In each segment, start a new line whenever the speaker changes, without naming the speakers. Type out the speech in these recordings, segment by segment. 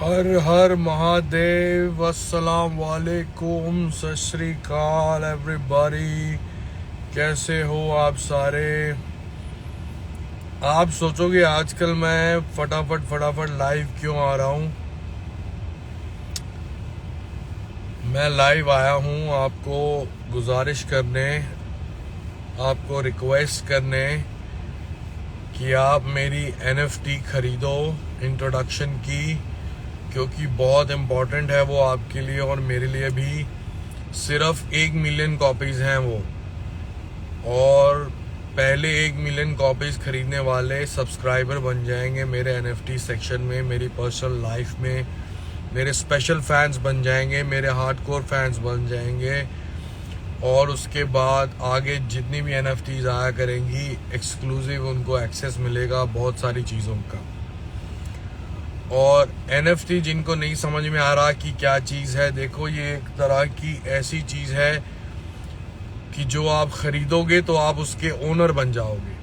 हर हर महादेव, अस्सलाम वालेकुम, सत श्री अकाल एवरीबॉडी। कैसे हो आप सारे? आप सोचोगे आजकल मैं फटाफट लाइव क्यों आ रहा हूँ। मैं लाइव आया हूँ आपको गुजारिश करने, आपको रिक्वेस्ट करने कि आप मेरी NFT खरीदो इंट्रोडक्शन की, क्योंकि बहुत इम्पोर्टेंट है वो आपके लिए और मेरे लिए भी। सिर्फ 1 मिलियन कॉपीज़ हैं वो, और पहले 1 मिलियन कॉपीज़ खरीदने वाले सब्सक्राइबर बन जाएंगे मेरे NFT सेक्शन में, मेरी पर्सनल लाइफ में। मेरे स्पेशल फैंस बन जाएंगे, मेरे हार्डकोर फैंस बन जाएंगे। और उसके बाद आगे जितनी भी NFTs आया करेंगी, एक्सक्लूसिव उनको एक्सेस मिलेगा बहुत सारी चीज़ों का। और NFT जिनको नहीं समझ में आ रहा कि क्या चीज़ है, देखो ये एक तरह की ऐसी चीज़ है कि जो आप ख़रीदोगे तो आप उसके ओनर बन जाओगे,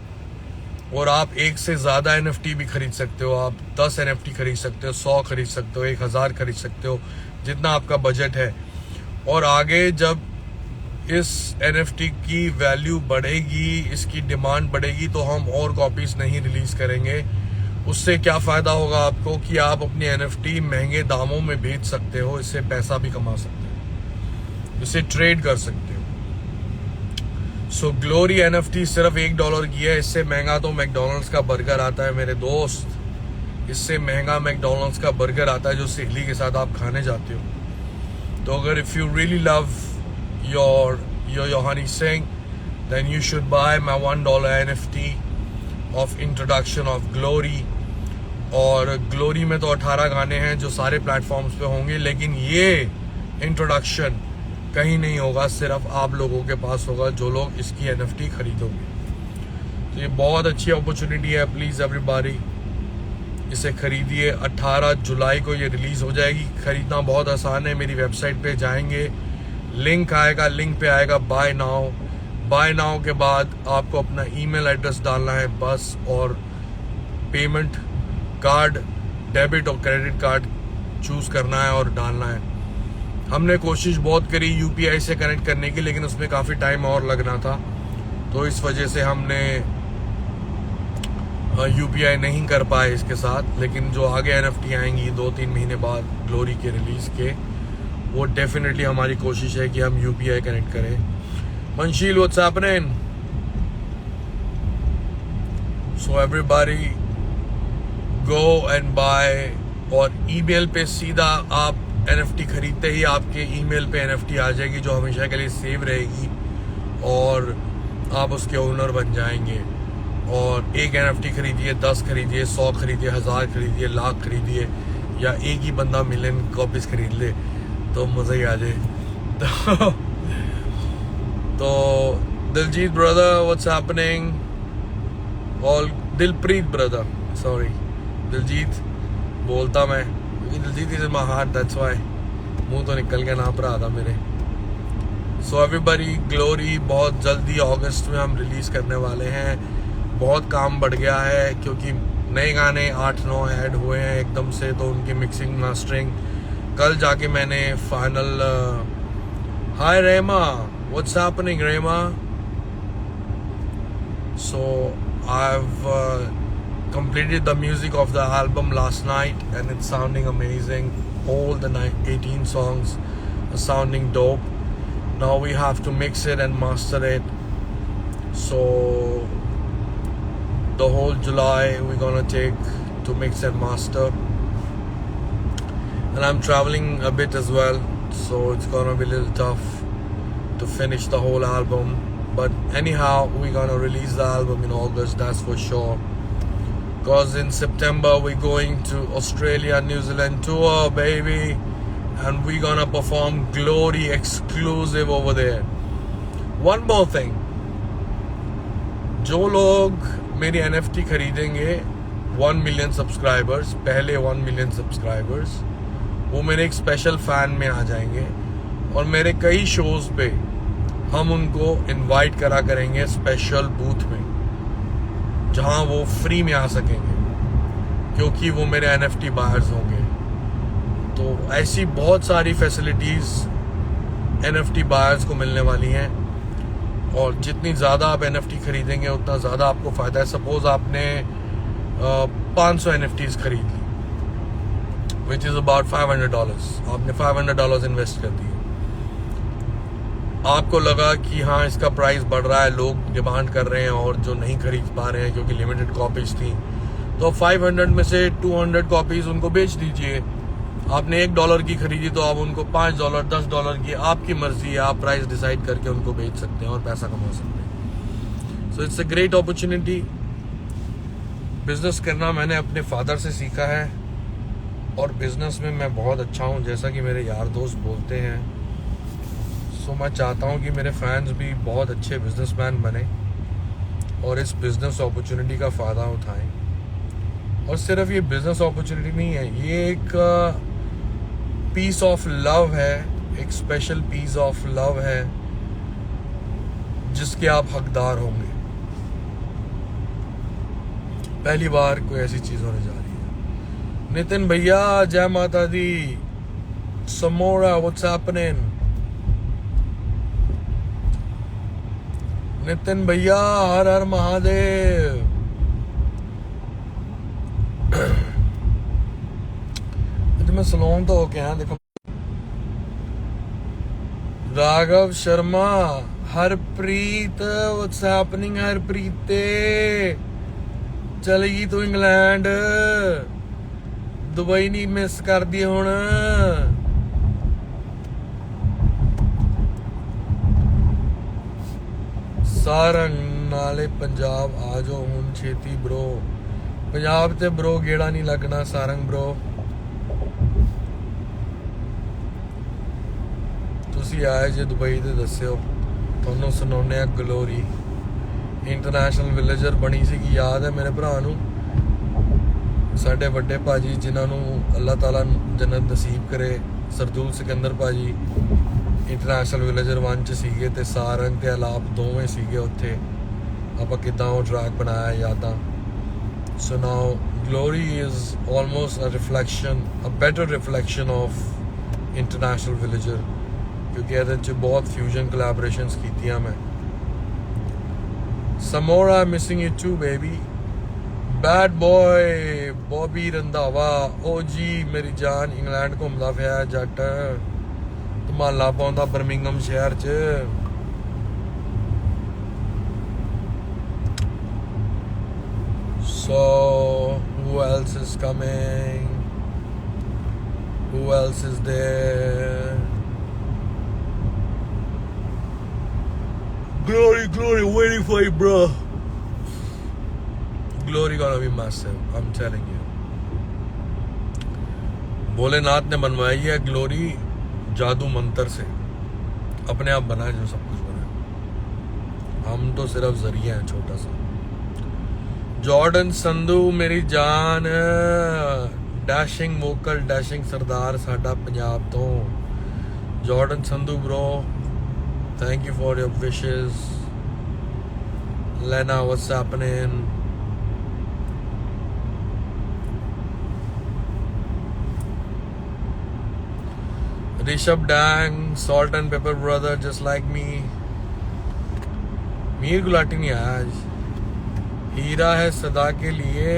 और आप एक से ज़्यादा NFT भी खरीद सकते हो। आप 10 NFT खरीद सकते हो, 100 खरीद सकते हो, 1000 खरीद सकते हो, जितना आपका बजट है। और आगे जब इस NFT की वैल्यू बढ़ेगी, इसकी डिमांड बढ़ेगी, तो हम और कॉपीज़ नहीं रिलीज़ करेंगे। उससे क्या फ़ायदा होगा आपको कि आप अपनी NFT महंगे दामों में बेच सकते हो, इससे पैसा भी कमा सकते हो, इसे ट्रेड कर सकते हो। सो ग्लोरी NFT सिर्फ $1 की है। इससे महंगा तो मैकडोनल्ड्स का बर्गर आता है मेरे दोस्त, इससे महंगा मैकडोनल्ड्स का बर्गर आता है जो सहेली के साथ आप खाने जाते हो। तो अगर if you really love your Honey Singh, then you should buy my $1 NFT of introduction of Glory। और ग्लोरी में तो 18 गाने हैं जो सारे प्लेटफॉर्म्स पे होंगे, लेकिन ये इंट्रोडक्शन कहीं नहीं होगा, सिर्फ आप लोगों के पास होगा जो लोग इसकी NFT खरीदोगे। तो ये बहुत अच्छी अपॉर्चुनिटी है, प्लीज़ एवरीबॉडी इसे खरीदिए। 18 जुलाई को ये रिलीज़ हो जाएगी। ख़रीदना बहुत आसान है, मेरी वेबसाइट पे जाएंगे, लिंक आएगा, लिंक पे आएगा बाय नाउ। बाय नाउ के बाद आपको अपना ईमेल एड्रेस डालना है बस, और पेमेंट कार्ड, डेबिट और क्रेडिट कार्ड चूज़ करना है और डालना है। हमने कोशिश बहुत करी UPI से कनेक्ट करने की, लेकिन उसमें काफ़ी टाइम और लगना था, तो इस वजह से हमने UPI नहीं कर पाए इसके साथ। लेकिन जो आगे NFT आएंगी 2-3 महीने बाद ग्लोरी के रिलीज़ के, वो डेफिनेटली हमारी कोशिश है कि हम UPI कनेक्ट करें। Mansheel, what's happening? So everybody go and bye. और ईमेल पे सीधा आप NFT खरीदते ही आपके ईमेल पे NFT आ जाएगी, जो हमेशा के लिए सेव रहेगी, और आप उसके ओनर बन जाएंगे। और एक NFT खरीदिए, 10 खरीदिए, 100 खरीदिए, 1000 खरीदिए, लाख खरीदिए, या एक ही बंदा मिलियन कॉपीज खरीद ले तो मज़ा ही आ जाए। तो Diljit brother, what's happening? All Dilpreet brother, sorry Diljit बोलता मैं, क्योंकि Diljit is my heart, that's why मुंह तो निकल के नाप रहा था मेरे। सो एवरीबॉडी, ग्लोरी बहुत जल्दी अगस्त में हम रिलीज़ करने वाले हैं। बहुत काम बढ़ गया है, क्योंकि नए गाने 8-9 ऐड हुए हैं एकदम से, तो उनकी मिक्सिंग मास्टरिंग कल जाके मैंने final. Hi Rema, what's happening Rema? So I've completed the music of the album last night, and it's sounding amazing. All the 18 songs are sounding dope. Now we have to mix it and master it. So the whole July we're gonna take to mix and master. And I'm traveling a bit as well, so it's gonna be a little tough to finish the whole album. But anyhow, we're gonna release the album in August, that's for sure. Because in September we're going to Australia, New Zealand tour, baby. And we're gonna perform Glory exclusive over there. One more thing. जो लोग मेरी NFT खरीदेंगे, 1 million subscribers, पहले 1 million subscribers, वो मेरे एक special fan में आ जाएंगे। और मेरे कई शोज़ पे हम उनको इनवाइट करा करेंगे स्पेशल बूथ में, जहां वो फ्री में आ सकेंगे, क्योंकि वो मेरे NFT बायर्स होंगे। तो ऐसी बहुत सारी फैसिलिटीज़ NFT बायर्स को मिलने वाली हैं, और जितनी ज़्यादा आप NFT खरीदेंगे उतना ज़्यादा आपको फ़ायदा है। सपोज़ आपने 500 NFTs खरीद ली, विच इज़ अबाउट $500, आपने $500 इन्वेस्ट कर दिए। आपको लगा कि हाँ इसका प्राइस बढ़ रहा है, लोग डिमांड कर रहे हैं और जो नहीं खरीद पा रहे हैं क्योंकि लिमिटेड कॉपीज़ थी, तो 500 में से 200 कॉपीज़ उनको बेच दीजिए। आपने $1 की खरीदी तो आप उनको $5, $10 की, आपकी मर्जी है, आप प्राइस डिसाइड करके उनको बेच सकते हैं और पैसा कमा सकते हैं। So it's a great opportunity. Business करना मैंने अपने फादर से सीखा है, और बिजनेस में मैं बहुत अच्छा हूँ, जैसा कि मेरे यार दोस्त बोलते हैं। सो मैं चाहता हूँ कि मेरे फैंस भी बहुत अच्छे बिजनेसमैन बने और इस बिजनेस अपॉर्चुनिटी का फ़ायदा उठाएं। और सिर्फ ये बिजनेस अपॉर्चुनिटी नहीं है, ये एक पीस ऑफ लव है, एक स्पेशल पीस ऑफ लव है जिसके आप हकदार होंगे। पहली बार कोई ऐसी चीज होने जा रही है। नितिन भैया जय माता दी, समोरा व्हाट्स हैपनिंग। नितिन भैया हर हर महादेव। मैं सलोन तो होके आया, देखो। Raghav Sharma, Harpreet what's happening. हरप्रीत चलेगी तू इंग्लैंड, दुबई नहीं मिस कर दी हुण। सारंग नाले पंजाब आ जाओ हुण छेती ब्रो। पंजाब ते ब्रो गेड़ा नहीं लगना सारंग ब्रो। ਤੁਸੀਂ ਆਏ ਜੇ ਦੁਬਈ ਤੇ ਦੱਸਿਓ, ਤੁਹਾਨੂੰ ਸੁਣਾਉਂਦੇ ਆ ਗਲੋਰੀ। ਇੰਟਰਨੈਸ਼ਨਲ ਵਿਲੇਜਰ ਬਣੀ ਸੀਗੀ, ਯਾਦ ਹੈ ਮੇਰੇ ਭਰਾ ਨੂੰ, ਸਾਡੇ ਵੱਡੇ ਭਾਜੀ ਜਿਨ੍ਹਾਂ ਨੂੰ ਅੱਲਾਹ ਤਾਲਾ ਜੰਨਤ ਨਸੀਬ ਕਰੇ, ਸਰਦੂਲ ਸਿਕੰਦਰ ਭਾਜੀ ਇੰਟਰਨੈਸ਼ਨਲ ਵਿਲੇਜਰ 1 'ਚ ਸੀਗੇ, ਤੇ ਸਾਰੰਗ ਤੇ ਅਲਾਪ ਦੋਵੇਂ ਸੀਗੇ ਉੱਥੇ। ਆਪਾਂ ਕਿੱਦਾਂ ਉਹ ਟਰੈਕ ਬਣਾਇਆ ਯਾਦਾਂ। So now Glory is almost a reflection, a better reflection of international villager, क्योंकि ये बहुत फ्यूजन कोलैबोरेशंस की मैं। समोरा missing you too baby. Bad boy Bobby Randhawa, ओ जी मेरी जान इंग्लैंड घूमदा फिया जट, धमाला पाउंदा बर्मिंघम शहर च। So who else is coming? Who else is there? Glory, waiting for you, bro. Glory gonna be massive, I'm telling you. Bholenath ने बनवाई है ग्लोरी जादू मंत्र से, अपने आप बना है जो सब कुछ बना। हम तो सिर्फ जरिया हैं, छोटा सा। जॉर्डन संधू मेरी जान, डैशिंग वोकल, डैशिंग सरदार साडा पंजाब तो। Jordan Sandhu bro, thank you for your wishes. Lena what's happening? Rishabh Dang, salt and pepper brother just like me. Mir Gulati नहीं आया आज, हीरा है सदा के लिए।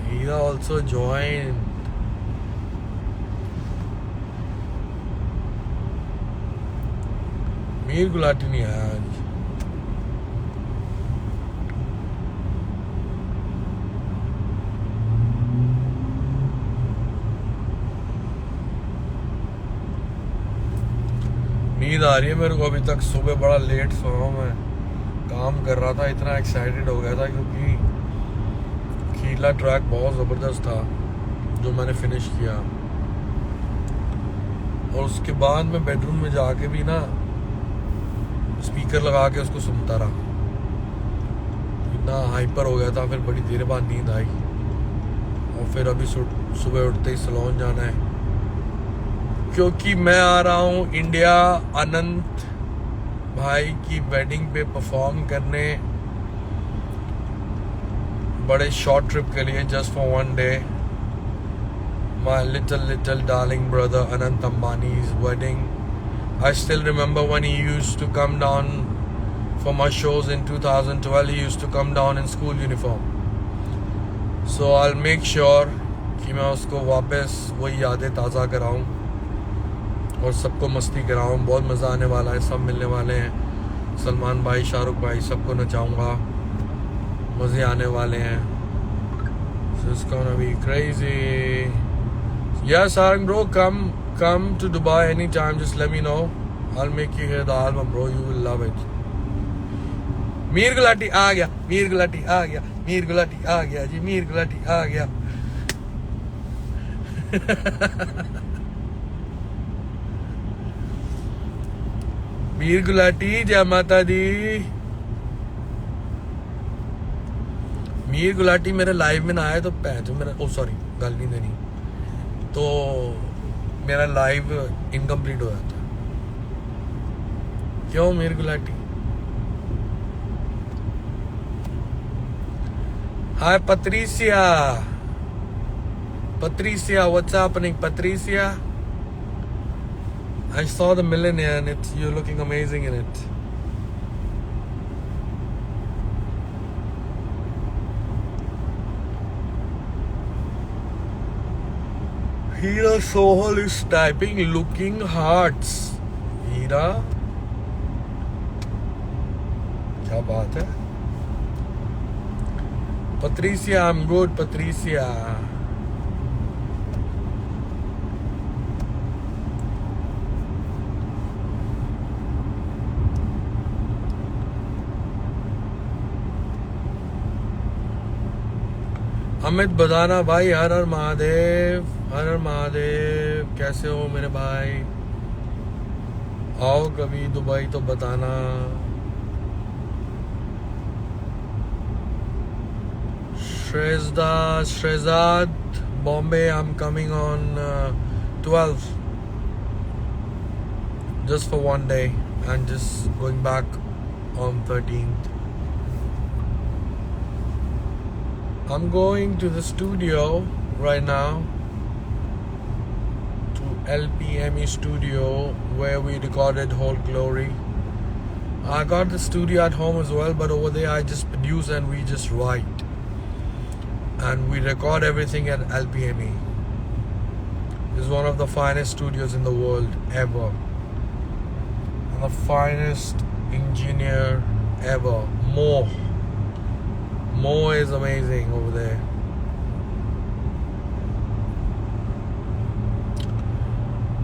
हीरा also joined. मीर गुलाटी नहीं आया आज। नींद आ रही है मेरे को अभी तक, सुबह बड़ा लेट सोया मैं, काम कर रहा था, इतना एक्साइटेड हो गया था क्योंकि खीला ट्रैक बहुत ज़बरदस्त था जो मैंने फिनिश किया। और उसके बाद मैं बेडरूम में जाके भी ना स्पीकर लगा के उसको सुनता रहा, इतना हाइपर हो गया था। फिर बड़ी देर बाद नींद आई, और फिर अभी सुबह उठते ही सलोन जाना है, क्योंकि मैं आ रहा हूँ इंडिया अनंत भाई की वेडिंग पे परफॉर्म करने, बड़े शॉर्ट ट्रिप के लिए, just for 1 day. my little darling brother Anant Ambani's wedding. I still remember when he used to come down for my shows in 2012. He used to come down in school uniform. So I'll make sure कि मैं उसको वापस वही यादें ताज़ा कराऊं और सबको मस्ती कराऊं. बहुत मज़ा आने वाला है. सब मिलने वाले हैं. सलमान भाई, शाहरुख भाई, सबको नचाऊंगा. मज़े आने वाले हैं. So it's gonna be crazy. Yeah, Sarang bro, come to Dubai anytime. Just let me know. I'll make you hear the album, bro. You will love it. Mir Gulati आ गया, मीर गुलाटी आ गया, मीर गुलाटी आ गया जी, मीर गुलाटी आ गया. मीर गुलाटी, जय माता दी. मीर गुलाटी मेरे लाइव में ना आए तो पैंच मेरा, ओ सॉरी गल नहीं देनी, तो मेरा लाइव इनकम्प्लीट हो जाता. क्यों मीर गुलाटी? हाय Patricia. Patricia, what's happening, Patricia? I saw the millionaire and you're looking amazing in it. Hira Sohal is typing looking hearts. Hira, क्या बात है? Patricia, I'm good, Patricia. Amit बदाना भाई, हर हर महादेव, हर हर महादेव. कैसे हो मेरे भाई? आओ कभी दुबई तो बताना. Shrezad, Bombay, I'm coming on 12th. Just for one day and just going back on 13th. I'm going to the studio right now, to LPME studio where we recorded Whole Glory. I got the studio at home as well, but over there I just produce and we just write. And we record everything at LPME. This is one of the finest studios in the world ever. And the finest engineer ever. Mo is amazing over there.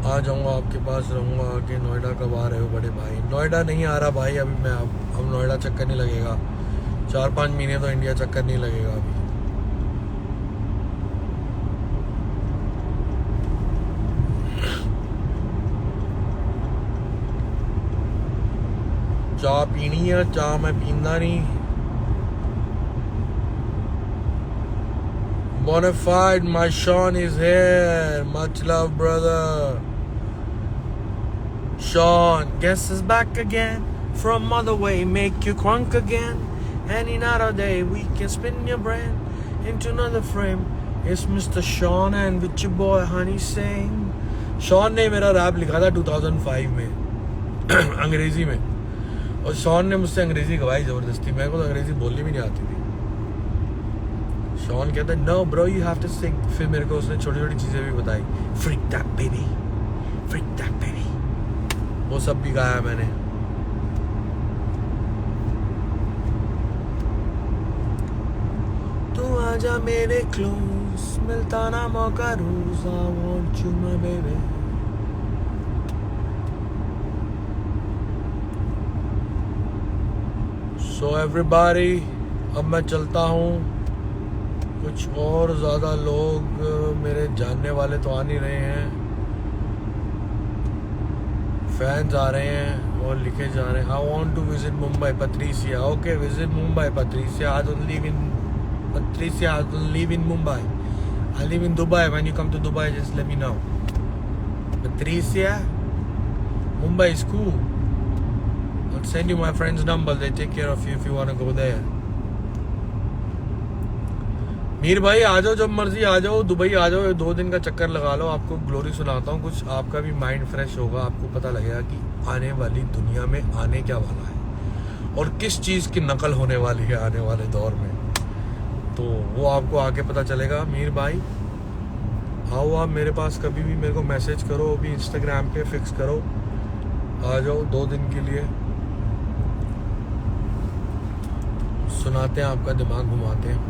आ जाऊंगा आपके पास, रहूंगा आके. नोएडा कब आ रहे हो बड़े भाई? नोएडा नहीं आ रहा भाई अभी मैं. अब नोएडा चक्कर नहीं लगेगा. 4-5 महीने तो इंडिया चक्कर नहीं लगेगा अभी. चाह पीनी है, चाह मैं पींदा नहीं. Bonafide, my Sean is here. Much love, brother. Sean, guess is back again. From other way, make you crunk again. Any another day, we can spin your brain into another frame. It's Mr. Sean and with your boy Honey Singh. Sean ने मेरा rap लिखा था 2005 में अंग्रेजी में. और Shawn ने मुझसे अंग्रेजी गवाई ज़बरदस्ती. मेरे को तो अंग्रेजी बोलनी भी नहीं आती थी. शॉन कहता है no bro you have to sing. फिर मेरे को उसने छोटी छोटी चीज़ें भी बताई. Freak that baby, freak that baby, वो सब भी गाया मैंने. तू आजा मेरे क्लोज, मिलता ना मौका रोज. I want you my baby. So everybody, अब मैं चलता हूँ. कुछ और ज़्यादा लोग मेरे जानने वाले तो आ नहीं रहे हैं. फैंस आ रहे हैं और लिखे जा रहे हैं. I want to visit Mumbai, Patricia. Okay, visit Mumbai, Patricia. I don't live in Patricia. I don't live in Mumbai. I live in Dubai. When you come to Dubai, just let me know. Patricia, Mumbai is cool. I'll send you my friend's number. They take care of you if you want to go there. Mir भाई आ जाओ, जब मर्जी आ जाओ, Dubai आ जाओ, 2 दिन का चक्कर लगा लो, आपको ग्लोरी सुनाता हूँ कुछ, आपका भी माइंड फ्रेश होगा, आपको पता लगेगा कि आने वाली दुनिया में आने क्या वाला है और किस चीज़ की नकल होने वाली है आने वाले दौर में। तो वो आपको आके पता चलेगा। मीर भाई आओ, आप मेरे पास कभी भी मेरे को मैसेज करो, अभी इंस्टाग्राम पे फिक्स करो, आ जाओ 2 दिन के लिए, सुनाते हैं, आपका दिमाग घुमाते हैं,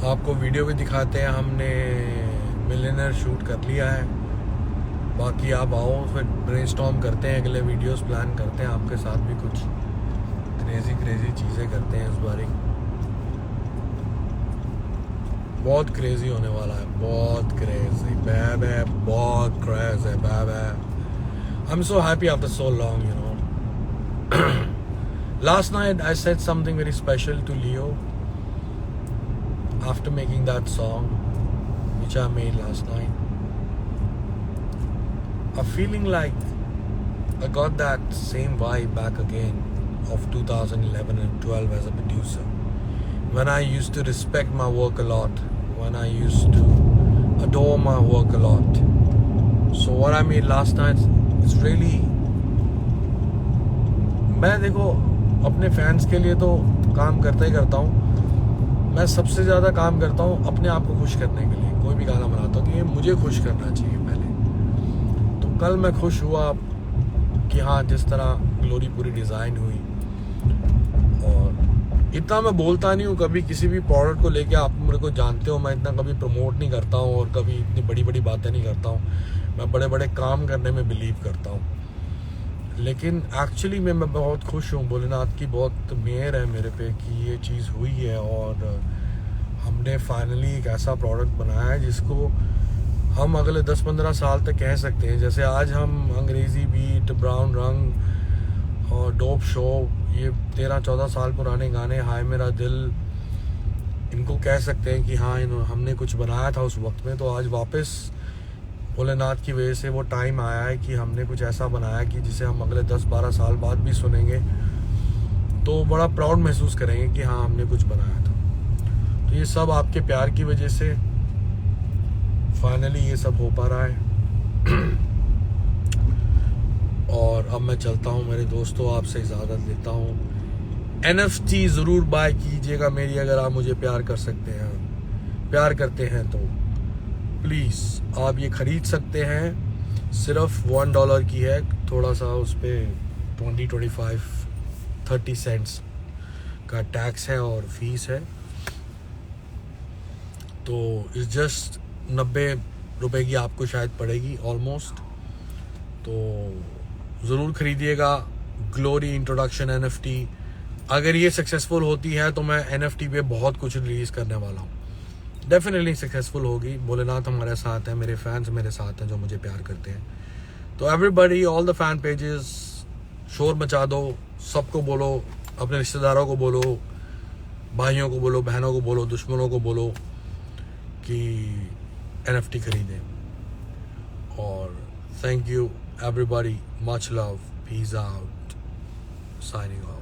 आपको वीडियो भी दिखाते हैं। हमने मिलियनेयर शूट कर लिया है, बाकी आप आओ, फिर ब्रेनस्टॉर्म करते हैं, अगले वीडियोस प्लान करते हैं, आपके साथ भी कुछ क्रेजी चीज़ें करते हैं इस बारी। बहुत क्रेजी होने वाला है, बहुत क्रेजी बैब है, बहुत क्रेज है बैब है। I am so happy after so long, you know. Last night I said something very special to Leo after making that song which I made last night. I'm feeling like I got that same vibe back again of 2011 and 12 as a producer, when I used to respect my work a lot, when I used to adore my work a lot. So what I made last night is really, मैं देखो अपने fans के लिए तो काम करता ही करता हूँ, मैं सबसे ज़्यादा काम करता हूँ अपने आप को खुश करने के लिए। कोई भी गाना बनाता हूँ कि ये मुझे खुश करना चाहिए पहले। तो कल मैं खुश हुआ कि हाँ, जिस तरह ग्लोरी पूरी डिज़ाइन हुई, और इतना मैं बोलता नहीं हूँ कभी किसी भी प्रोडक्ट को लेके, आप मेरे को जानते हो, मैं इतना कभी प्रमोट नहीं करता हूँ और कभी इतनी बड़ी बड़ी बातें नहीं करता हूँ। मैं बड़े बड़े काम करने में बिलीव करता हूँ, लेकिन एक्चुअली मैं बहुत खुश हूँ। भोलेनाथ की बहुत मेहर है मेरे पे कि ये चीज़ हुई है और हमने फाइनली एक ऐसा प्रोडक्ट बनाया है जिसको हम अगले 10-15 साल तक कह सकते हैं। जैसे आज हम अंग्रेज़ी बीट, ब्राउन रंग और डोप शो, ये 13-14 साल पुराने गाने, हाय मेरा दिल, इनको कह सकते हैं कि हाँ हमने कुछ बनाया था उस वक्त में। तो आज वापस भोलेनाथ की वजह से वो टाइम आया है कि हमने कुछ ऐसा बनाया कि जिसे हम अगले 10-12 साल बाद भी सुनेंगे तो बड़ा प्राउड महसूस करेंगे कि हाँ हमने कुछ बनाया था। तो ये सब आपके प्यार की वजह से फाइनली ये सब हो पा रहा है। और अब मैं चलता हूँ मेरे दोस्तों, आपसे इजाज़त लेता हूँ। NFT ज़रूर बाय कीजिएगा मेरी, अगर आप मुझे प्यार कर सकते हैं, प्यार करते हैं तो प्लीज़ आप ये ख़रीद सकते हैं। सिर्फ $1 की है, थोड़ा सा उस पर 20-25-30 सेंट्स का टैक्स है और फीस है, तो इस जस्ट 90 रुपए की आपको शायद पड़ेगी ऑलमोस्ट। तो ज़रूर ख़रीदिएगा ग्लोरी इंट्रोडक्शन NFT। अगर ये सक्सेसफुल होती है तो मैं NFT पे बहुत कुछ रिलीज़ करने वाला हूँ, डेफिनेटली सक्सेसफुल होगी। भोलेनाथ हमारे साथ हैं, मेरे फैंस मेरे साथ हैं जो मुझे प्यार करते हैं। तो everybody, all the fan pages, शोर मचा दो, सबको बोलो, अपने रिश्तेदारों को बोलो, भाइयों को बोलो, बहनों को बोलो, दुश्मनों को बोलो कि NFT खरीदें। और thank you everybody, much love, peace out, signing off.